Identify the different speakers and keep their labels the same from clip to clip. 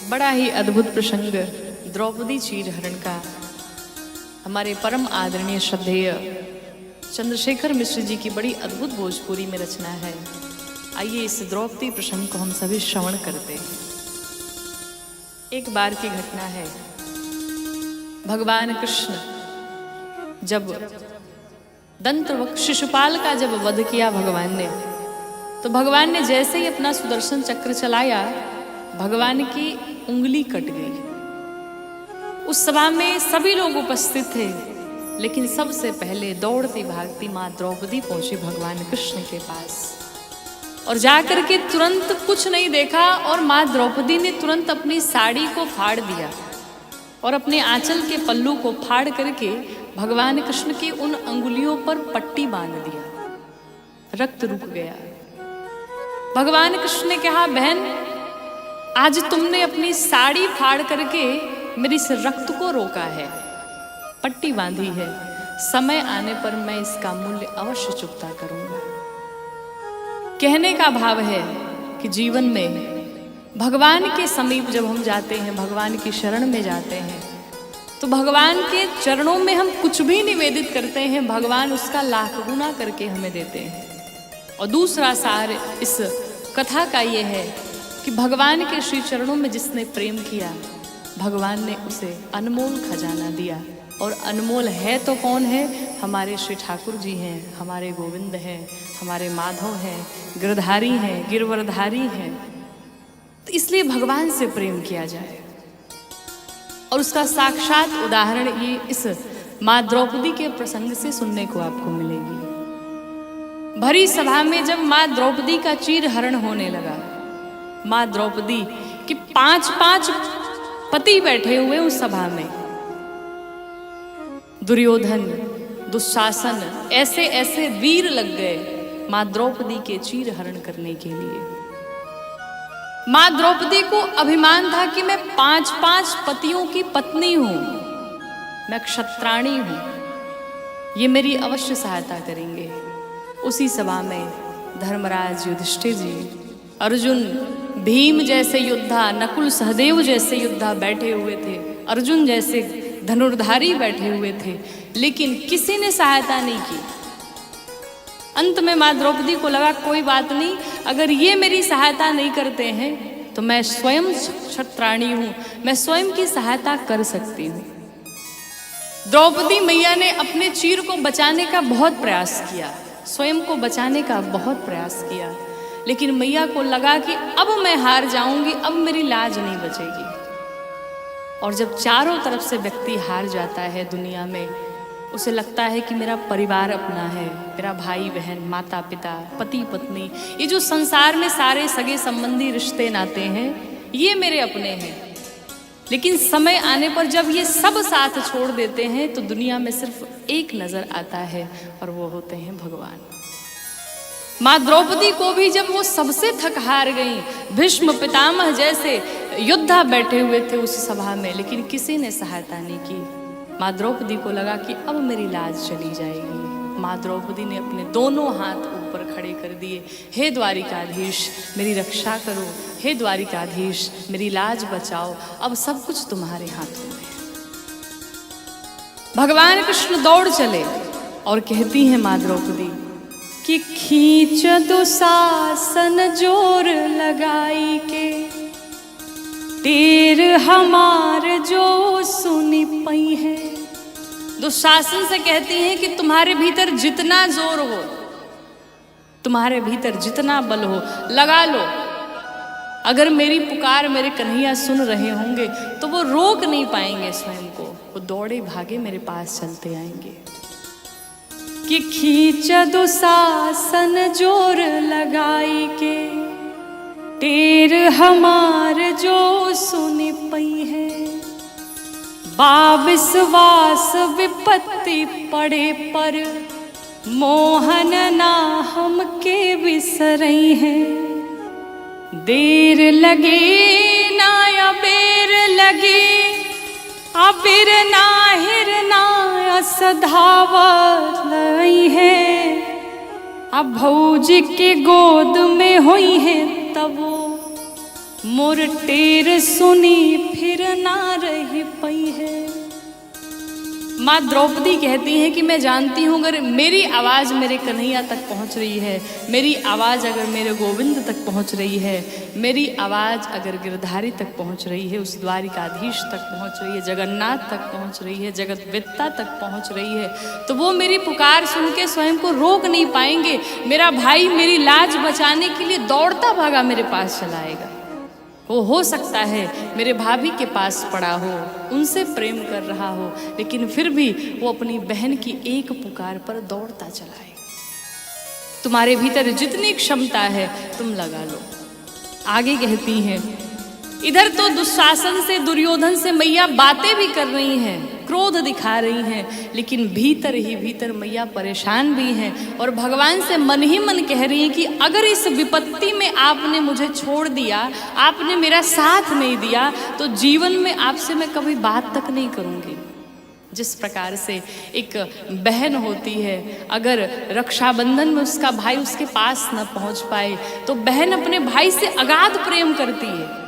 Speaker 1: बड़ा ही अद्भुत प्रसंग द्रौपदी चीरहरण का हमारे परम आदरणीय श्रद्धेय चंद्रशेखर मिश्र जी की बड़ी अद्भुत भोजपुरी में रचना है। आइए इस द्रौपदी प्रसंग को हम सभी श्रवण करते हैं। एक बार की घटना है। भगवान कृष्ण जब दंतवक् शिशुपाल का जब वध किया भगवान ने, तो भगवान ने जैसे ही अपना सुदर्शन चक्र चलाया, भगवान की उंगली कट गई। उस सभा में सभी लोग उपस्थित थे, लेकिन सबसे पहले दौड़ती भागती माँ द्रौपदी पहुंची भगवान कृष्ण के पास और जाकर के तुरंत कुछ नहीं देखा, और माँ द्रौपदी ने तुरंत अपनी साड़ी को फाड़ दिया और अपने आंचल के पल्लू को फाड़ करके भगवान कृष्ण की उन अंगुलियों पर पट्टी बांध दिया। रक्त रुक गया। भगवान कृष्ण ने कहा, बहन, आज तुमने अपनी साड़ी फाड़ करके मेरी इस रक्त को रोका है, पट्टी बांधी है। समय आने पर मैं इसका मूल्य अवश्य चुकता करूंगा। कहने का भाव है कि जीवन में भगवान के समीप जब हम जाते हैं, भगवान की शरण में जाते हैं, तो भगवान के चरणों में हम कुछ भी निवेदित करते हैं, भगवान उसका लाख गुना करके हमें देते हैं। और दूसरा सार इस कथा का ये है कि भगवान के श्री चरणों में जिसने प्रेम किया, भगवान ने उसे अनमोल खजाना दिया। और अनमोल है तो कौन है? हमारे श्री ठाकुर जी हैं, हमारे गोविंद हैं, हमारे माधव हैं, गिरधारी हैं, गिरवरधारी हैं। तो इसलिए भगवान से प्रेम किया जाए। और उसका साक्षात उदाहरण ये इस माँ द्रौपदी के प्रसंग से सुनने को आपको मिलेगी। भरी सभा में जब माँ द्रौपदी का चीरहरण होने लगा, माँ द्रौपदी की 5-5 पति बैठे हुए उस सभा में, दुर्योधन, दुशासन, ऐसे ऐसे वीर लग गए माँ द्रौपदी के चीरहरण करने के लिए। माँ द्रौपदी को अभिमान था कि मैं 5-5 पतियों की पत्नी हूं, मैं क्षत्राणी हूं, ये मेरी अवश्य सहायता करेंगे। उसी सभा में धर्मराज युधिष्ठिर जी, अर्जुन, भीम जैसे योद्धा, नकुल सहदेव जैसे योद्धा बैठे हुए थे, अर्जुन जैसे धनुर्धारी बैठे हुए थे, लेकिन किसी ने सहायता नहीं की। अंत में माँ द्रौपदी को लगा, कोई बात नहीं, अगर ये मेरी सहायता नहीं करते हैं तो मैं स्वयं क्षत्राणी हूं, मैं स्वयं की सहायता कर सकती हूं। द्रौपदी मैया ने अपने चीर को बचाने का बहुत प्रयास किया, स्वयं को बचाने का बहुत प्रयास किया, लेकिन मैया को लगा कि अब मैं हार जाऊंगी, अब मेरी लाज नहीं बचेगी। और जब चारों तरफ से व्यक्ति हार जाता है दुनिया में, उसे लगता है कि मेरा परिवार अपना है, मेरा भाई बहन, माता पिता, पति पत्नी, ये जो संसार में सारे सगे संबंधी रिश्ते नाते हैं, ये मेरे अपने हैं। लेकिन समय आने पर जब ये सब साथ छोड़ देते हैं, तो दुनिया में सिर्फ एक नजर आता है, और वो होते हैं भगवान। माँ द्रौपदी को भी जब वो सबसे थक हार गई, भीष्म पितामह जैसे योद्धा बैठे हुए थे उस सभा में, लेकिन किसी ने सहायता नहीं की। माँ द्रौपदी को लगा कि अब मेरी लाज चली जाएगी। माँ द्रौपदी ने अपने दोनों हाथ ऊपर खड़े कर दिए, हे द्वारिकाधीश मेरी रक्षा करो, हे द्वारिकाधीश मेरी लाज बचाओ, अब सब कुछ तुम्हारे हाथों में। भगवान कृष्ण दौड़ चले और कहती हैं माँ द्रौपदी कि खींच दुशासन जोर लगाई के, तीर हमार जो सुनी पई है। दुशासन से कहती हैं कि तुम्हारे भीतर जितना जोर हो, तुम्हारे भीतर जितना बल हो, लगा लो। अगर मेरी पुकार मेरे कन्हैया सुन रहे होंगे तो वो रोक नहीं पाएंगे स्वयं को, वो दौड़े भागे मेरे पास चलते आएंगे। कि खींच दुशासन जोर लगाई के, तीर हमार जो सुनी पई है। विश्वास विपत्ति पड़े पर, मोहन ना हमके बिसरई है। देर लगे ना या बेर लगे, अबिर ना हिरना सधावत लई है। अब भौजी के गोद में हुई है तब मोर टेर सुनी फिर ना रही पई है। माँ द्रौपदी कहती है कि मैं जानती हूँ अगर मेरी आवाज़ मेरे कन्हैया तक पहुँच रही है, मेरी आवाज़ अगर मेरे गोविंद तक पहुँच रही है, मेरी आवाज़ अगर गिरधारी तक पहुँच रही है, उस द्वारिकाधीश तक पहुँच रही है, जगन्नाथ तक पहुँच रही है, जगतवेत्ता तक पहुँच रही है, तो वो मेरी पुकार सुन के स्वयं को रोक नहीं पाएंगे। मेरा भाई मेरी लाज बचाने के लिए दौड़ता भागा मेरे पास चला आएगा। वो हो सकता है मेरे भाभी के पास पड़ा हो, उनसे प्रेम कर रहा हो, लेकिन फिर भी वो अपनी बहन की एक पुकार पर दौड़ता चला है। तुम्हारे भीतर जितनी क्षमता है तुम लगा लो। आगे कहती हैं, इधर तो दुशासन से, दुर्योधन से मैया बातें भी कर रही हैं, क्रोध दिखा रही हैं, लेकिन भीतर ही भीतर मैया परेशान भी हैं और भगवान से मन ही मन कह रही हैं कि अगर इस विपत्ति में आपने मुझे छोड़ दिया, आपने मेरा साथ नहीं दिया, तो जीवन में आपसे मैं कभी बात तक नहीं करूँगी। जिस प्रकार से एक बहन होती है, अगर रक्षाबंधन में उसका भाई उसके पास न पहुँच पाए तो बहन अपने भाई से अगाध प्रेम करती है।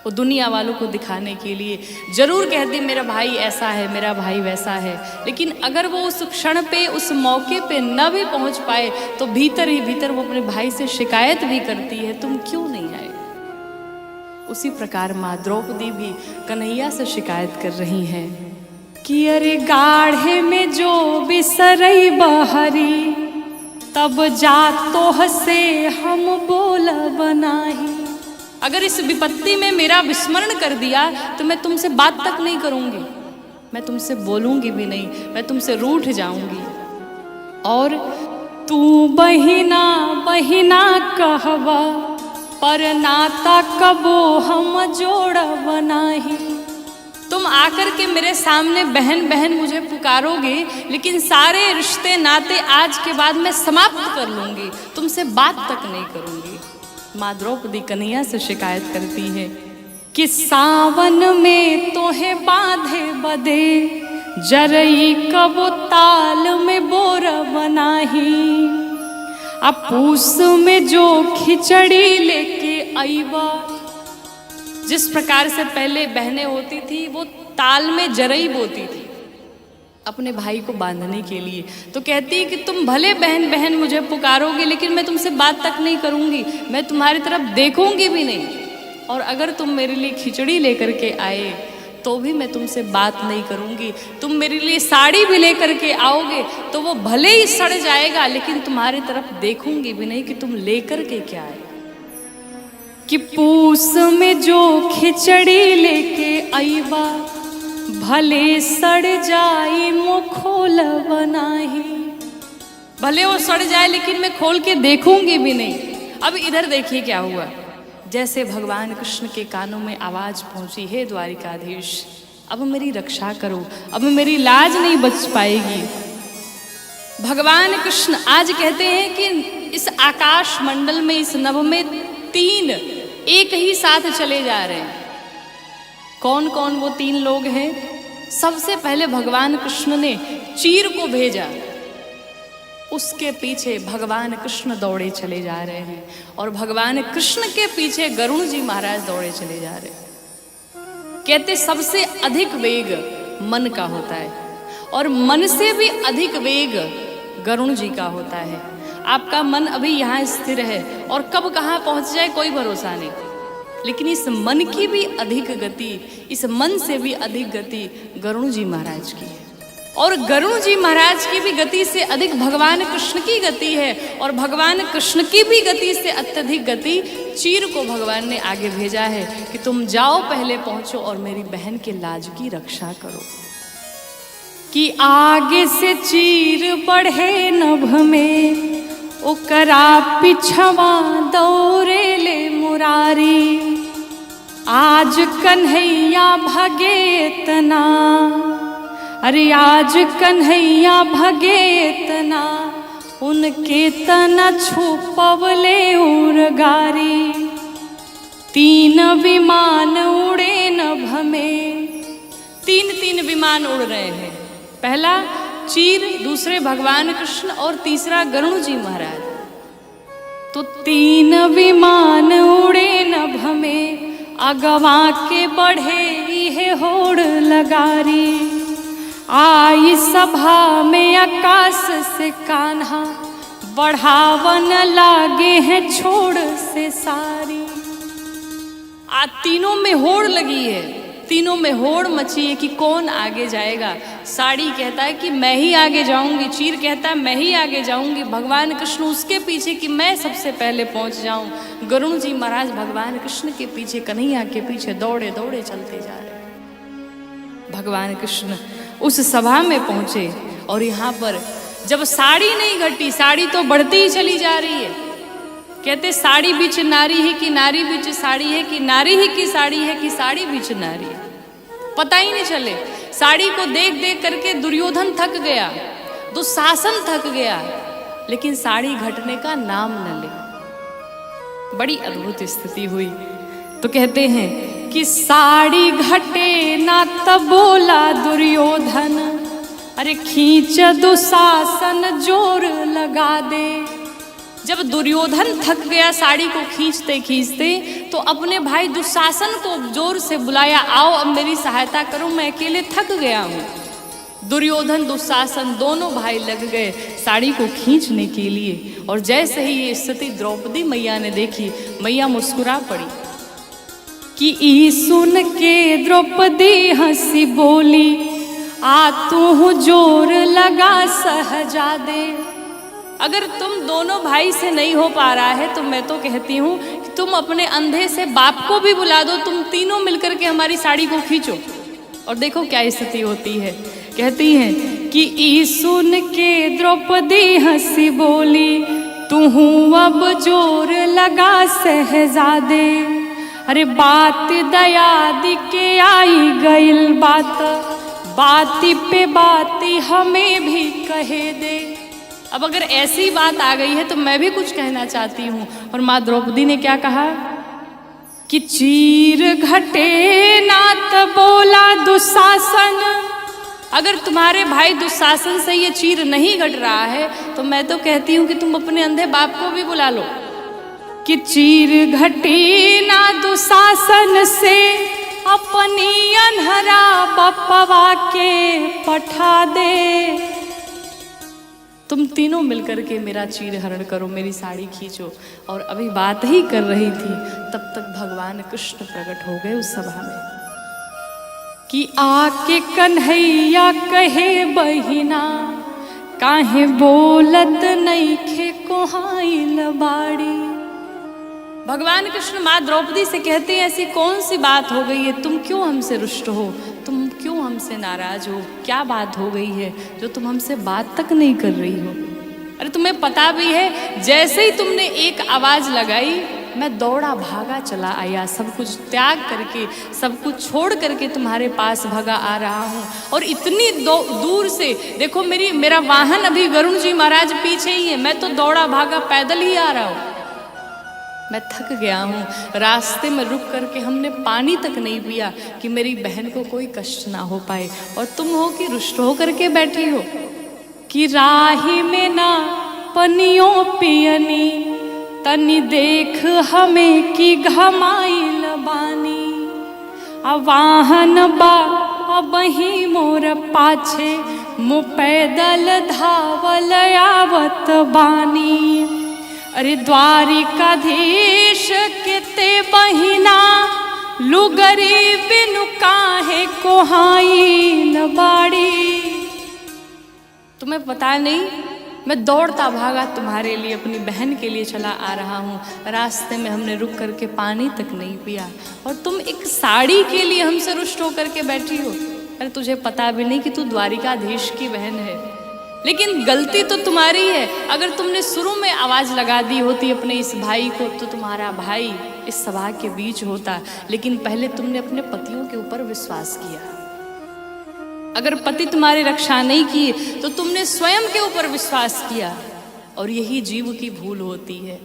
Speaker 1: वो दुनिया वालों को दिखाने के लिए जरूर कहती मेरा भाई ऐसा है, मेरा भाई वैसा है, लेकिन अगर वो उस क्षण पे, उस मौके पे न भी पहुंच पाए तो भीतर ही भीतर वो अपने भाई से शिकायत भी करती है, तुम क्यों नहीं आए। उसी प्रकार माँ द्रौपदी भी कन्हैया से शिकायत कर रही हैं कि अरे गाढ़े में जो बिसरई बहरी, तब जा तोह से हम बोल बनाही। अगर इस विपत्ति में मेरा विस्मरण कर दिया तो मैं तुमसे बात तक नहीं करूंगी, मैं तुमसे बोलूंगी भी नहीं, मैं तुमसे रूठ जाऊंगी। और तू बहिना बहिना कहवा, पर नाता कबो हम जोड़ बनाही। तुम आकर के मेरे सामने बहन बहन मुझे पुकारोगे, लेकिन सारे रिश्ते नाते आज के बाद मैं समाप्त कर लूंगी, तुमसे बात तक नहीं करूंगी। माँ द्रौपदी कन्हैया से शिकायत करती है कि सावन में तोहे बांधे बदे, जरई कबो ताल में बोर बनाही। अब पूस में जो खिचड़ी लेके आईवा। जिस प्रकार से पहले बहनें होती थी वो ताल में जरई बोती थी अपने भाई को बांधने के लिए, तो कहती है कि तुम भले बहन बहन मुझे पुकारोगे, लेकिन मैं तुमसे बात तक नहीं करूंगी, मैं तुम्हारी तरफ देखूंगी भी नहीं, और अगर तुम मेरे लिए खिचड़ी लेकर के आए तो भी मैं तुमसे बात नहीं करूंगी। तुम मेरे लिए साड़ी भी लेकर के आओगे तो वो भले ही सड़ जाएगा, लेकिन तुम्हारी तरफ देखूंगी भी नहीं कि तुम लेकर के क्या आए। कि पूस में जो खिचड़ी लेके आईवा, भले सड़ जाए मुखोल बनाही। भले वो सड़ जाए लेकिन मैं खोल के देखूंगी भी नहीं। अब इधर देखिए क्या हुआ। जैसे भगवान कृष्ण के कानों में आवाज पहुंची, हे द्वारिकाधीश अब मेरी रक्षा करो, अब मेरी लाज नहीं बच पाएगी। भगवान कृष्ण आज कहते हैं कि इस आकाश मंडल में, इस नभ में 3 एक ही साथ चले जा रहे हैं। कौन कौन वो 3 लोग हैं? सबसे पहले भगवान कृष्ण ने चीर को भेजा, उसके पीछे भगवान कृष्ण दौड़े चले जा रहे हैं, और भगवान कृष्ण के पीछे गरुण जी महाराज दौड़े चले जा रहे हैं। कहते सबसे अधिक वेग मन का होता है, और मन से भी अधिक वेग गरुण जी का होता है। आपका मन अभी यहाँ स्थिर है और कब कहाँ पहुँच जाए कोई भरोसा नहीं, लेकिन इस मन की भी अधिक गति, इस मन से भी अधिक गति गरुण जी महाराज की है, और गरुण जी महाराज की भी गति से अधिक भगवान कृष्ण की गति है, और भगवान कृष्ण की भी गति से अत्यधिक गति चीर को भगवान ने आगे भेजा है कि तुम जाओ, पहले पहुंचो और मेरी बहन के लाज की रक्षा करो। कि आगे से चीर बढ़े नभ में, ओकरा पिछवा दौरे ले मुरारी। आज कन्हैया भगे तना, अरे आज कन्हैया भगे तना, उनके तना छुपवले उरगारी। 3 विमान उड़े नभ में, 3 विमान उड़ रहे हैं। पहला चीर, दूसरे भगवान कृष्ण और तीसरा गरुण जी महाराज। तो 3 विमान उड़े नभ में, अगवा के बढ़े इहे होड़ लगारी, आई सभा में आकाश से कान्हा, बढ़ावन लागे हैं छोड़ से सारी। आज तीनों में होड़ लगी है, तीनों में होड़ मची है कि कौन आगे जाएगा। साड़ी कहता है कि मैं ही आगे जाऊंगी, चीर कहता है मैं ही आगे जाऊंगी, भगवान कृष्ण उसके पीछे कि मैं सबसे पहले पहुंच जाऊं। गरुण जी महाराज भगवान कृष्ण के पीछे, कन्हैया के पीछे दौड़े दौड़े चलते जा रहे। भगवान कृष्ण उस सभा में पहुंचे और यहाँ पर जब साड़ी नहीं घटी, साड़ी तो बढ़ती ही चली जा रही है। कहते साड़ी बीच नारी है कि नारी बीच साड़ी है, कि नारी ही की साड़ी है कि साड़ी बीच नारी है, पता ही नहीं चले। साड़ी को देख देख करके दुर्योधन थक गया, दुशासन थक गया, लेकिन साड़ी घटने का नाम न ले। बड़ी अद्भुत स्थिति हुई। तो कहते हैं कि साड़ी घटे ना तब बोला दुर्योधन, अरे खींच दुशासन जोर लगा दे। जब दुर्योधन थक गया साड़ी को खींचते खींचते, तो अपने भाई दुशासन को जोर से बुलाया, आओ अब मेरी सहायता करो, मैं अकेले थक गया हूँ। दुर्योधन दुशासन दोनों भाई लग गए साड़ी को खींचने के लिए। और जैसे ही ये स्थिति द्रौपदी मैया ने देखी, मैया मुस्कुरा पड़ी कि ई सुन के द्रौपदी हंसी बोली, आ तू जोर लगा सहजादे। अगर तुम दोनों भाई से नहीं हो पा रहा है तो मैं तो कहती हूँ कि तुम अपने अंधे से बाप को भी बुला दो, तुम तीनों मिलकर के हमारी साड़ी को खींचो। और देखो क्या स्थिति होती है। कहती हैं कि ई सुन के द्रौपदी हंसी बोली, तू अब जोर लगा सहजादे। अरे बात दया दी के आई गइल बात, बाती पे बाती हमें भी कहे दे। अब अगर ऐसी बात आ गई है तो मैं भी कुछ कहना चाहती हूँ। और माँ द्रौपदी ने क्या कहा कि चीर घटे नात बोला दुशासन। अगर तुम्हारे भाई दुशासन से ये चीर नहीं घट रहा है तो मैं तो कहती हूँ कि तुम अपने अंधे बाप को भी बुला लो कि चीर घटी ना दुशासन से, अपनी अनहरा बपवा के पठा दे। तुम तीनों मिलकर के मेरा चीर हरण करो, मेरी साड़ी खींचो। और अभी बात ही कर रही थी तब तक भगवान कृष्ण प्रकट हो गए उस सभा में कि आके कन्हैया कहे बहिना, काहे बोलत नहीं खे कोहाइल बाड़ी। भगवान कृष्ण माँ द्रौपदी से कहते हैं ऐसी कौन सी बात हो गई है, तुम क्यों हमसे रुष्ट हो, तुम क्यों हमसे नाराज हो, क्या बात हो गई है जो तुम हमसे बात तक नहीं कर रही हो। अरे तुम्हें पता भी है, जैसे ही तुमने एक आवाज लगाई मैं दौड़ा भागा चला आया, सब कुछ त्याग करके, सब कुछ छोड़ करके तुम्हारे पास भगा आ रहा हूँ। और इतनी दूर से देखो, मेरा वाहन अभी गरुण जी महाराज पीछे ही है, मैं तो दौड़ा भागा पैदल ही आ रहा हूँ। मैं थक गया हूँ, रास्ते में रुक करके हमने पानी तक नहीं पिया कि मेरी बहन को कोई कष्ट ना हो पाए। और तुम हो कि रुष्ट हो करके बैठी हो कि राही में ना पनियों पियनी, तनी देख हमें कि घमाइल बानी। वाहन बा अब ही मोर पाछे, मु पैदल धावल आवत बानी। अरे द्वारिकाधीश किते बहिना, लुगरी बिनु काहे कोहाइल बाड़ी। तुम्हें पता नहीं, मैं दौड़ता भागा तुम्हारे लिए, अपनी बहन के लिए चला आ रहा हूँ। रास्ते में हमने रुक करके पानी तक नहीं पिया और तुम एक साड़ी के लिए हमसे रुष्ट होकर के बैठी हो। अरे तुझे पता भी नहीं कि तू द्वारिकाधीश की बहन है। लेकिन गलती तो तुम्हारी है। अगर तुमने शुरू में आवाज लगा दी होती अपने इस भाई को तो तुम्हारा भाई इस सभा के बीच होता। लेकिन पहले तुमने अपने पतियों के ऊपर विश्वास किया। अगर पति तुम्हारी रक्षा नहीं की तो तुमने स्वयं के ऊपर विश्वास किया। और यही जीव की भूल होती है।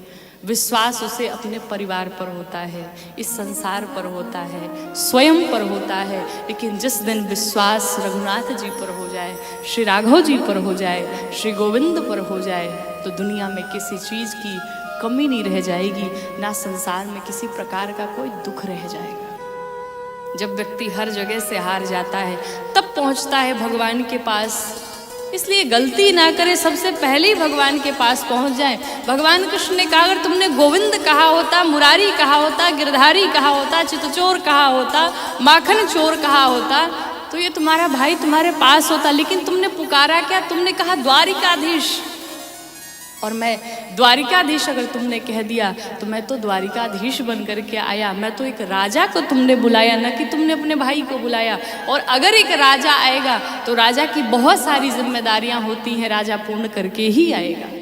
Speaker 1: विश्वास उसे अपने परिवार पर होता है, इस संसार पर होता है, स्वयं पर होता है। लेकिन जिस दिन विश्वास रघुनाथ जी पर हो जाए, श्री राघव जी पर हो जाए, श्री गोविंद पर हो जाए तो दुनिया में किसी चीज़ की कमी नहीं रह जाएगी, ना संसार में किसी प्रकार का कोई दुख रह जाएगा। जब व्यक्ति हर जगह से हार जाता है तब पहुंचता है भगवान के पास। इसलिए गलती ना करे, सबसे पहले ही भगवान के पास पहुंच जाए। भगवान कृष्ण ने कहा, अगर तुमने गोविंद कहा होता, मुरारी कहा होता, गिरधारी कहा होता, चितचोर कहा होता, माखन चोर कहा होता, तो ये तुम्हारा भाई तुम्हारे पास होता। लेकिन तुमने पुकारा क्या? तुमने कहा द्वारिकाधीश, और मैं द्वारिकाधीश अगर तुमने कह दिया तो मैं तो द्वारिकाधीश बन करके आया। मैं तो एक राजा को तुमने बुलाया, न कि तुमने अपने भाई को बुलाया। और अगर एक राजा आएगा तो राजा की बहुत सारी जिम्मेदारियां होती हैं, राजा पूर्ण करके ही आएगा।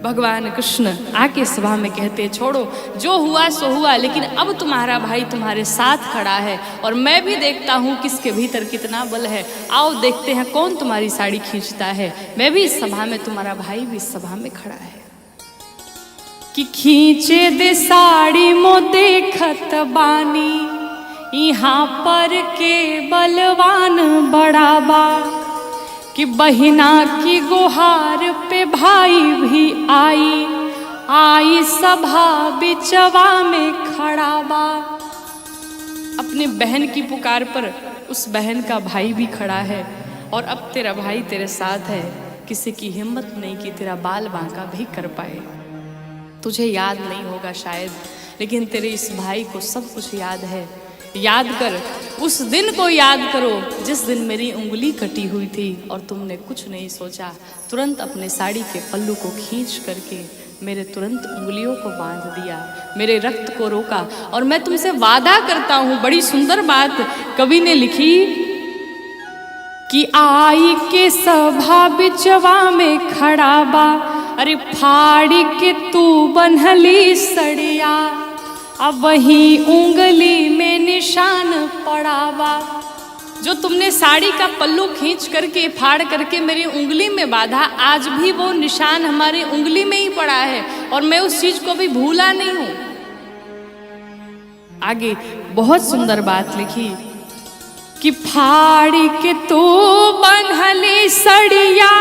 Speaker 1: भगवान कृष्ण आके सभा में कहते, छोड़ो, जो हुआ सो हुआ, लेकिन अब तुम्हारा भाई तुम्हारे साथ खड़ा है और मैं भी देखता हूँ किसके भीतर कितना बल है। आओ देखते हैं कौन तुम्हारी साड़ी खींचता है। मैं भी इस सभा में, तुम्हारा भाई भी इस सभा में खड़ा है कि खींचे दे साड़ी मो देखत बानी, यहाँ पर के बलवान बड़ाबा, कि बहिना की गुहार पे भाई भी आई सभा बिचवा में खड़ा बा। अपनी बहन की पुकार पर उस बहन का भाई भी खड़ा है और अब तेरा भाई तेरे साथ है। किसी की हिम्मत नहीं कि तेरा बाल बांका भी कर पाए। तुझे याद नहीं होगा शायद, लेकिन तेरे इस भाई को सब कुछ याद है। याद कर, उस दिन को याद करो जिस दिन मेरी उंगली कटी हुई थी और तुमने कुछ नहीं सोचा, तुरंत अपने साड़ी के पल्लू को खींच करके मेरे तुरंत उंगलियों को बांध दिया, मेरे रक्त को रोका। और मैं तुमसे वादा करता हूँ, बड़ी सुंदर बात कवि ने लिखी कि आई के सभा बिचवा में खड़ा बा, अरे फाड़ी के तू बन्हली सड़िया, अब वही उंगली में निशान पड़ावा। जो तुमने साड़ी का पल्लू खींच करके फाड़ करके मेरी उंगली में बांधा, आज भी वो निशान हमारी उंगली में ही पड़ा है और मैं उस चीज को भी भूला नहीं हूं। आगे बहुत सुंदर बात लिखी कि फाड़ी के तू बन्हली सड़िया,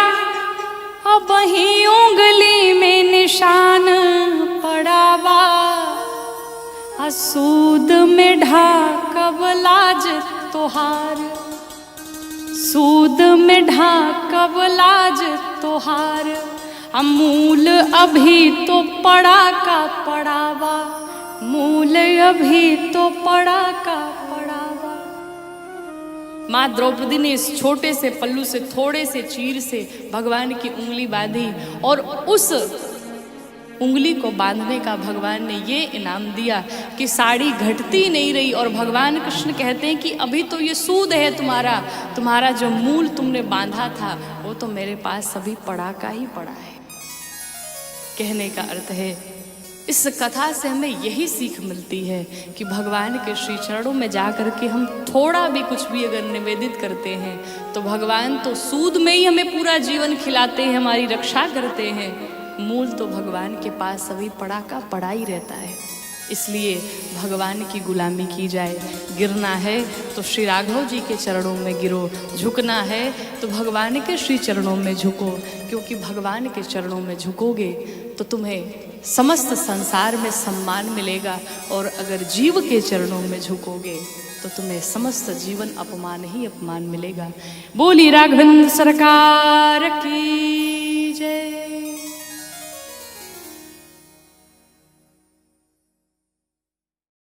Speaker 1: अब वही उंगली में निशान पड़ावा, सूद में ढाकब लाज तोहार, सूद में ढाकब लाज तोहार, मूल अभी तो पड़ा का पड़ावा, मूल अभी तो पड़ा का पड़ावा। माँ द्रौपदी ने इस छोटे से पल्लू से, थोड़े से चीर से भगवान की उंगली बांधी और उस उंगली को बांधने का भगवान ने ये इनाम दिया कि साड़ी घटती नहीं रही। और भगवान कृष्ण कहते हैं कि अभी तो ये सूद है तुम्हारा जो मूल तुमने बांधा था वो तो मेरे पास अभी पड़ा का ही पड़ा है। कहने का अर्थ है, इस कथा से हमें यही सीख मिलती है कि भगवान के श्री चरणों में जा कर के हम थोड़ा भी कुछ भी अगर निवेदित करते हैं तो भगवान तो सूद में ही हमें पूरा जीवन खिलाते हैं, हमारी रक्षा करते हैं। मूल तो भगवान के पास अभी पड़ा का पड़ा ही रहता है। इसलिए भगवान की गुलामी की जाए। गिरना है तो श्री राघव जी के चरणों में गिरो, झुकना है तो भगवान के श्री चरणों में झुको, क्योंकि भगवान के चरणों में झुकोगे तो तुम्हें समस्त संसार में सम्मान मिलेगा, और अगर जीव के चरणों में झुकोगे तो तुम्हें समस्त जीवन अपमान ही अपमान मिलेगा। बोली राघवेंद्र सरकार की जय।